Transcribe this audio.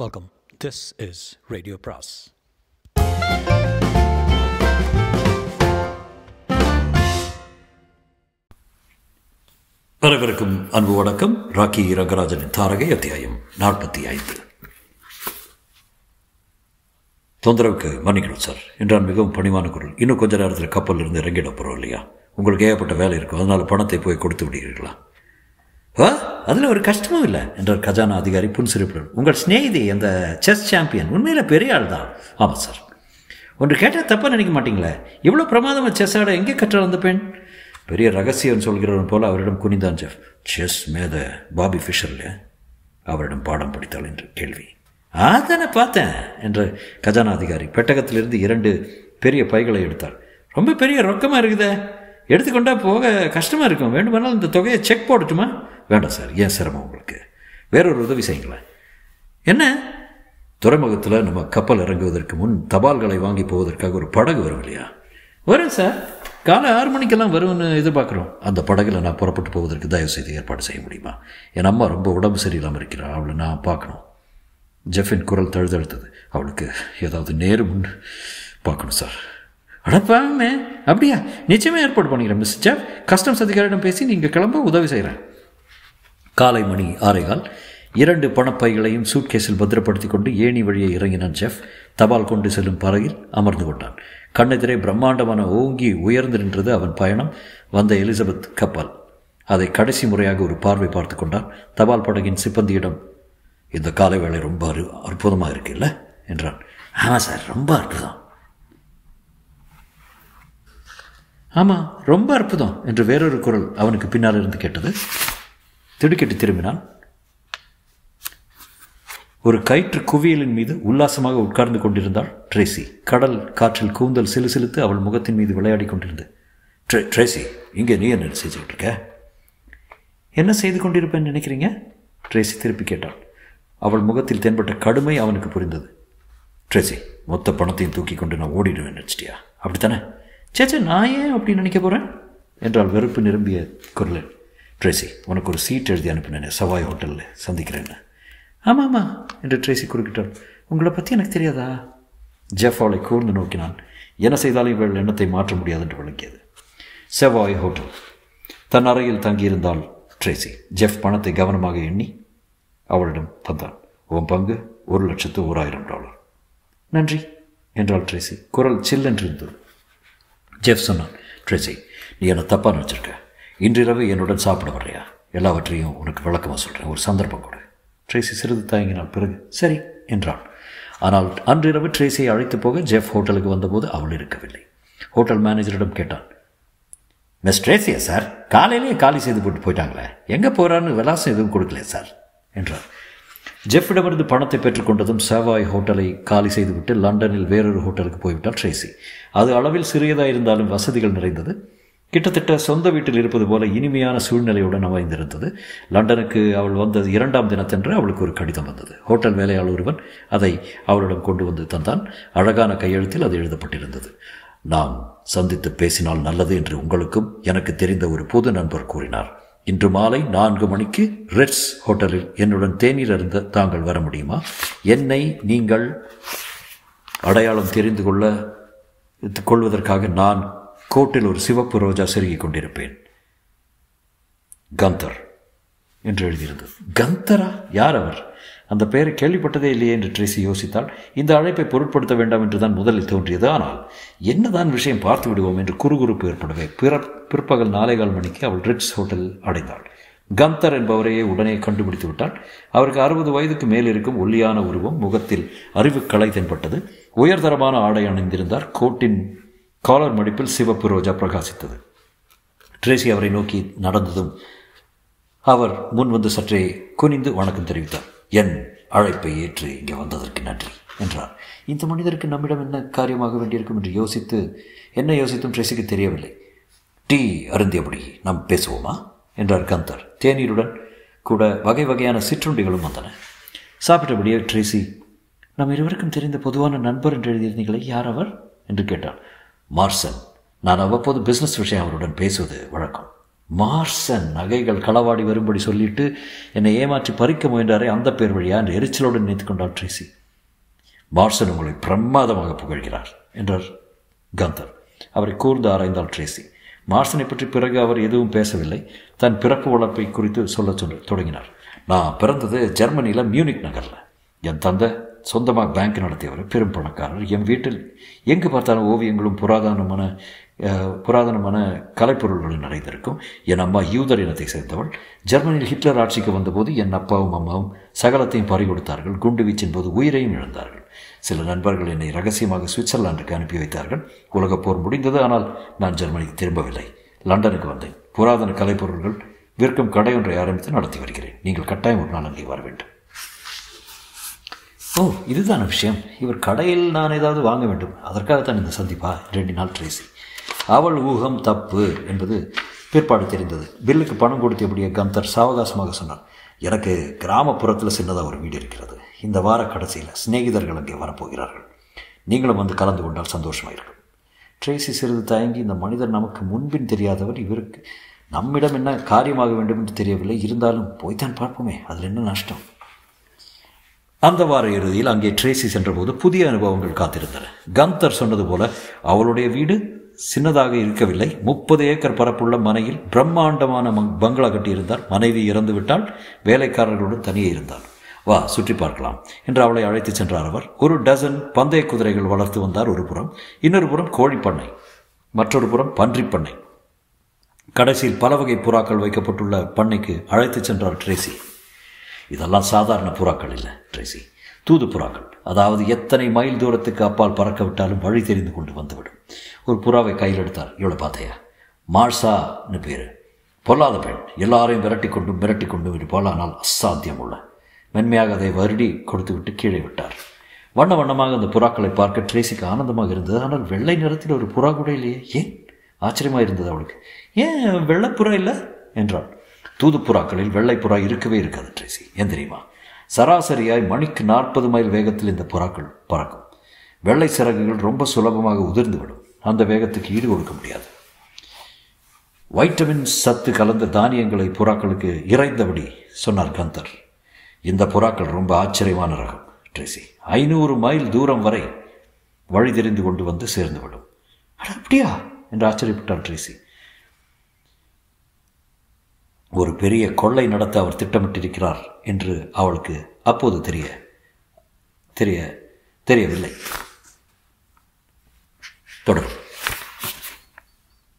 Welcome. This is Radio Pras. அனைவருக்கும் அன்பு வணக்கம். ராக்கி ரங்கராஜனின் தாரகை அத்தியாயம் 45. தொந்தரவுக்கு மன்னிக்கணும் சார் என்றான் மிகவும் பணிவான குரல். இன்னும் கொஞ்ச நேரத்தில் கப்பலில் இருந்து இறங்கிட போகிறோம் இல்லையா? உங்களுக்கு ஏகப்பட்ட வேலை இருக்கும், அதனால் பணத்தை போய் கொடுத்து விடுகிறீர்களா? அதில் ஒரு கஷ்டமும் இல்லை என்றார் கஜானா அதிகாரி புன்சிரிப்புடன். உங்கள் ஸ்நேகிதி அந்த செஸ் சாம்பியன் உண்மையில் பெரிய ஆள் தான். ஆமாம் சார். ஒன்று கேட்டால் தப்பாக நினைக்க மாட்டீங்களே, இவ்வளோ பிரமாதமாக செஸ் ஆட எங்கே கற்றால் அந்த பெண்? பெரிய ரகசியம் சொல்கிறவன் போல் அவரிடம் குனிந்தான் ஜெஃப். செஸ் மேத பாபி ஃபிஷரில் அவரிடம் பாடம் படித்தாள் என்று கேள்வி. அதானே பார்த்தேன் என்ற கஜானா அதிகாரி பெட்டகத்திலிருந்து 2 பெரிய பைகளை எடுத்தார். ரொம்ப பெரிய ரொக்கமாக இருக்குதே, எடுத்துக்கொண்டா போக கஷ்டமாக இருக்கும். வேண்டுமானால் இந்த தொகையை செக் போடட்டுமா? வேண்டாம் சார், ஏன் சிரமம் உங்களுக்கு? வேறொரு உதவி செய்யுங்களேன். என்ன? துறைமுகத்தில் நம்ம கப்பல் இறங்குவதற்கு முன் தபால்களை வாங்கி போவதற்காக ஒரு படகு வரும் இல்லையா? வரும் சார், காலை 6 மணிக்கெல்லாம் வரும்னு எதிர்பார்க்குறோம். அந்த படகுல நான் புறப்பட்டு போவதற்கு தயவு செய்து ஏற்பாடு செய்ய முடியுமா? என் அம்மா ரொம்ப உடம்பு சரியில்லாமல் இருக்கிறாள், அவளை நான் பார்க்கணும். ஜெஃபின் குரல் தழுதழுத்தது. அவளுக்கு ஏதாவது நேரம் பார்க்கணும் சார். அடப்பாமே, அப்படியா? நிச்சயமாக ஏற்பாடு பண்ணிக்கிறேன் மிஸ் ஜெஃப். கஸ்டம்ஸ் அதிகாரியிடம் பேசி நீங்கள் கிளம்ப உதவி செய்கிறேன். காலை மணி 6:15. 2 பணப்பைகளையும் சூட்கேஸில் பத்திரப்படுத்தி கொண்டு ஏணி வழியை இறங்கினான் ஜெஃப். தபால் கொண்டு செல்லும் படகில் அமர்ந்து கொண்டான். கண்ணெதிரே பிரம்மாண்டமான ஓங்கி உயர்ந்து நின்றது அவன் பயணம் வந்த எலிசபெத் கப்பல். அதை கடைசி முறையாக ஒரு பார்வை பார்த்து கொண்டான். தபால் படகின் சிப்பந்தியிடம், இந்த காலை வேளை ரொம்ப அற்புதமாக இருக்கு இல்லை என்றான். ஆமாம் சார், ரொம்ப அற்புதம். ஆமாம், ரொம்ப அற்புதம் என்று வேறொரு குரல் அவனுக்கு பின்னால் இருந்து கேட்டது. திடுக்கிட்டு திரும்பினான். ஒரு கயிற்று குவியலின் மீது உல்லாசமாக உட்கார்ந்து கொண்டிருந்தாள் ட்ரேசி. கடல் காற்றில் கூந்தல் சிலுசிலுத்து அவள் முகத்தின் மீது விளையாடி கொண்டிருந்தது. ட்ரேசி, இங்கே நீ என்ன செஞ்சுக்கிட்டு இருக்க? என்ன செய்து கொண்டிருப்பேன்னு நினைக்கிறீங்க? ட்ரேசி திருப்பி கேட்டாள். அவள் முகத்தில் தென்பட்ட கடுமை அவனுக்கு புரிந்தது. ட்ரேசி, மொத்த பணத்தையும் தூக்கி கொண்டு நான் ஓடிடுவேன் நினச்சிட்டியா? அப்படித்தானே? சேச்சா, நான் ஏன் அப்படி நினைக்க போகிறேன் என்றால் வெறுப்பு நிரம்பிய குரலில். ட்ரேசி, உனக்கு ஒரு சீட் எழுதி அனுப்பினேன், சவாய் ஹோட்டலில் சந்திக்கிறேன்னு. ஆமாம் ஆமாம் என்று ட்ரேசி குறுக்கிட்டாள். உங்களை பற்றி எனக்கு தெரியாதா? ஜெஃப் அவளை கூர்ந்து நோக்கினான். என்ன செய்தாலும் இவள் எண்ணத்தை மாற்ற முடியாது என்று விளங்கியது. சவாய் ஹோட்டல். தன் அறையில் தங்கியிருந்தாள் ட்ரேசி. ஜெஃப் பணத்தை கவனமாக எண்ணி அவளிடம் தந்தான். உன் பங்கு $1,01,000. நன்றி என்றாள் ட்ரேசி. குரல் சில்லென்றிருந்தது. ஜெஃப் சொன்னான். ட்ரேசி, நீ என்னை தப்பாக நினச்சிருக்க. இன்றிரவு என்னுடன் சாப்பிட வர்றியா? எல்லாவற்றையும் உனக்கு விளக்கமாக சொல்கிறேன், ஒரு சந்தர்ப்பம் கொடு. ட்ரேசி சிறிது தயங்கினாள். பிறகு சரி என்றாள். ஆனால் அன்றிரவு ட்ரேசியை அழைத்து போக ஜெஃப் ஹோட்டலுக்கு வந்தபோது அவள் இருக்கவில்லை. ஹோட்டல் மேனேஜரிடம் கேட்டான். Miss Tracia sir? காலையிலேயே காலி செய்து போட்டு போயிட்டாங்களே, எங்கே போகிறான்னு விலாசம் எதுவும் கொடுக்கல சார் என்றார். ஜெஃபிடமிருந்து பணத்தை பெற்றுக்கொண்டதும் சேவாய் ஹோட்டலை காலி செய்துவிட்டு லண்டனில் வேறொரு ஹோட்டலுக்கு போய்விட்டாள் ட்ரேசி. அது அளவில் சிறியதாக இருந்தாலும் வசதிகள் நிறைந்தது. கிட்டத்தட்ட சொந்த வீட்டில் இருப்பது போல இனிமையான சூழ்நிலையுடன் அமைந்திருந்தது. லண்டனுக்கு அவள் வந்தது 2ஆம் தினத்தன்று அவளுக்கு ஒரு கடிதம் வந்தது. ஹோட்டல் வேலையாளர் ஒருவன் அதை அவளிடம் கொண்டு வந்து தந்தான். அழகான கையெழுத்தில் அது எழுதப்பட்டிருந்தது. நாம் சந்தித்து பேசினால் நல்லது என்று உங்களுக்கும் எனக்கு தெரிந்த ஒரு புது நண்பர் கூறினார். இன்று மாலை 4 மணிக்கு ரெட்ஸ் ஹோட்டலில் என்னுடன் தேநீர் அருந்த தாங்கள் வர முடியுமா? என்னை நீங்கள் அடையாளம் தெரிந்து கொள்வதற்காக நான் கோட்டில் ஒரு சிவப்பு ரோஜா செருகிக் கொண்டிருப்பேன். கந்தர் என்று எழுதியிருந்தது. கந்தரா? யார் அவர்? அந்த பெயரை கேள்விப்பட்டதே இல்லையே என்று ட்ரேசி யோசித்தாள். இந்த அழைப்பை பொருட்படுத்த வேண்டாம் என்று தான் முதலில் தோன்றியது. ஆனால் என்னதான் விஷயம் பார்த்து விடுவோம் என்று குறுகுறுப்பு ஏற்படவே பிற்பகல் 4:15 மணிக்கு அவள் ரிட்ஸ் ஹோட்டலில் அடைந்தாள். கந்தர் என்பவரையே உடனே கண்டுபிடித்து விட்டாள். அவருக்கு 60 வயதுக்கு மேல் இருக்கும் ஒல்லியான உருவம், முகத்தில் அறிவுக்கலை தென்பட்டது. உயர்தரமான ஆடை அணிந்திருந்தார். கோட்டின் காலர் மடிப்பில் சிவப்பு ரோஜா பிரகாசித்தது. ட்ரேசி அவரை நோக்கி நடந்ததும் அவர் முன் வந்து சற்றே குனிந்து வணக்கம் தெரிவித்தார். என் அழைப்பை ஏற்று இங்கே வந்ததற்கு நன்றி என்றார். இந்த மனிதருக்கு நம்மிடம் என்ன காரியமாக வேண்டியிருக்கும் என்று யோசித்தும் ட்ரேசிக்கு தெரியவில்லை. டீ அருந்தியபடி நாம் பேசுவோமா என்றார் கந்தர். தேநீருடன் கூட வகை வகையான சிற்றுண்டிகளும் வந்தன. சாப்பிட்டபடியே ட்ரேசி, நம் இருவருக்கும் தெரிந்த பொதுவான நண்பர் என்று எழுதியிருந்தீங்களே, யார் அவர் என்று கேட்டாள். மார்சன். நான் அவ்வப்போது பிஸ்னஸ் விஷயம் அவருடன் பேசுவது வழக்கம். மார்சன் நகைகள் களவாடி வரும்படி சொல்லிட்டு என்னை ஏமாற்றி பறிக்க முயன்றாரே அந்த பேர் வழியா என்று எரிச்சலோடு நினைத்து கொண்டாள் ட்ரேசி. மார்சன் உங்களை பிரமாதமாக புகழ்கிறார் என்றார் கந்தர். அவரை கூர்ந்து ஆராய்ந்தாள் ட்ரேசி. மார்சனை பற்றி பிறகு அவர் எதுவும் பேசவில்லை. தன் பிறப்பு வளர்ப்பை குறித்து சொல்ல தொடங்கினார். நான் பிறந்தது ஜெர்மனியில் மியூனிக் நகரில். என் தந்தை சொந்தமாக பேங்க் நடத்தியவர், பெரும் பணக்காரர். என் வீட்டில் எங்கு பார்த்தாலும் ஓவியங்களும் புராதனமான கலைப்பொருள்களும் நிறைந்திருக்கும். என் அம்மா யூதர் இனத்தை சேர்ந்தவள். ஜெர்மனியில் ஹிட்லர் ஆட்சிக்கு வந்தபோது என் அப்பாவும் அம்மாவும் சகலத்தையும் பறிகொடுத்தார்கள். குண்டு வீச்சின் போது உயிரையும் இழந்தார்கள். சில நண்பர்கள் என்னை ரகசியமாக சுவிட்சர்லாண்டுக்கு அனுப்பி வைத்தார்கள். உலகப் போர் முடிந்தது. ஆனால் நான் ஜெர்மனிக்கு திரும்பவில்லை. லண்டனுக்கு வந்தேன். புராதன கலைப்பொருள்கள் விற்கும் கடை ஒன்றை ஆரம்பித்து நடத்தி வருகிறேன். நீங்கள் கட்டாயம் ஒரு நாள் அங்கே வர வேண்டும். ஓ, இதுதான விஷயம். இவர் கடையில் நான் ஏதாவது வாங்க வேண்டும். அதற்காகத்தான் இந்த சந்திப்பா? 2 நாள் ட்ரேசி. அவள் ஊகம் தப்பு என்பது பிற்பாடு தெரிந்தது. பில்லுக்கு பணம் கொடுத்தபடியே கந்தர் சாவகாசமாக சொன்னார். எனக்கு கிராமப்புறத்தில் சின்னதாக ஒரு வீடு இருக்கிறது. இந்த வார கடைசியில் சிநேகிதர்கள் அங்கே வரப்போகிறார்கள். நீங்களும் வந்து கலந்து கொண்டால் சந்தோஷமாயிருக்கும். ட்ரேசி சிறிது தயங்கி, இந்த மனிதர் நமக்கு முன்பின் தெரியாதவர், இவருக்கு நம்மிடம் என்ன காரியமாக வேண்டும் என்று தெரியவில்லை. இருந்தாலும் போய்த்தான் பார்ப்போமே, அதில் என்ன நஷ்டம்? அந்த வார இறுதியில் அங்கே ட்ரேசி சென்றபோது புதிய அனுபவங்கள் காத்திருந்தன. கந்தர் சொன்னது போல அவளுடைய வீடு சின்னதாக இருக்கவில்லை. 30 ஏக்கர் பரப்புள்ள மனையில் பிரம்மாண்டமான பங்களா கட்டியிருந்தார். மனைவி இறந்து விட்டால் வேலைக்காரர்களுடன் தனியே இருந்தார். வா, சுற்றி பார்க்கலாம் என்று அவளை அழைத்து சென்றார் அவர். 1 டசன் பந்தய குதிரைகள் வளர்த்து வந்தார் ஒரு புறம். இன்னொரு புறம் கோழிப்பண்ணை, மற்றொரு புறம் பன்றிப்பண்ணை. கடைசியில் பல வகை புறாக்கள் வைக்கப்பட்டுள்ள பண்ணைக்கு அழைத்து சென்றார் ட்ரேசி. இதெல்லாம் சாதாரண புறாக்கள் இல்லை ட்ரேசி, தூது புறாக்கள். அதாவது எத்தனை மைல் தூரத்துக்கு அப்பால் பறக்க விட்டாலும் வழி தெரிந்து கொண்டு வந்துவிடும். ஒரு புறாவை கையில் எடுத்தார். இவ்வளோ பார்த்தையா? மார்சான்னு பேர். பொல்லாத பெண். எல்லாரையும் மிரட்டி கொண்டு போலானால் அசாத்தியம் உள்ள. மென்மையாக அதை வருடி கொடுத்து விட்டு கீழே விட்டார். வண்ண வண்ணமாக அந்த புறாக்களை பார்க்க ட்ரேசிக்கு ஆனந்தமாக இருந்தது. ஆனால் வெள்ளை நிறத்தில் ஒரு புறா கூட இல்லையே. ஏன்? ஆச்சரியமாக இருந்தது அவளுக்கு. ஏன் வெள்ளைப்புறா இல்லை என்றாள். தூது புறாக்களில் வெள்ளைப்புறா இருக்கவே இருக்காது ட்ரேசி. ஏன் தெரியுமா? சராசரியாய் மணிக்கு 40 மைல் வேகத்தில் இந்த புறாக்கள் பறக்கும். வெள்ளை சிறகுகள் ரொம்ப சுலபமாக உதிர்ந்துவிடும். அந்த வேகத்துக்கு ஈடு கொடுக்க முடியாது. வைட்டமின் சத்து கலந்த தானியங்களை புறாக்களுக்கு இறைந்தபடி சொன்னார் கந்தர். இந்த புறாக்கள் ரொம்ப ஆச்சரியமான ரகம் ட்ரேசி. 500 மைல் தூரம் வரை வழி தெரிந்து கொண்டு வந்து சேர்ந்துவிடும். அப்படியா என்று ஆச்சரியப்பட்டார் ட்ரேசி. ஒரு பெரிய கொள்ளை நடத்த அவர் திட்டமிட்டிருக்கிறார் என்று அவளுக்கு அப்போது தெரியவில்லை. தொடரும்.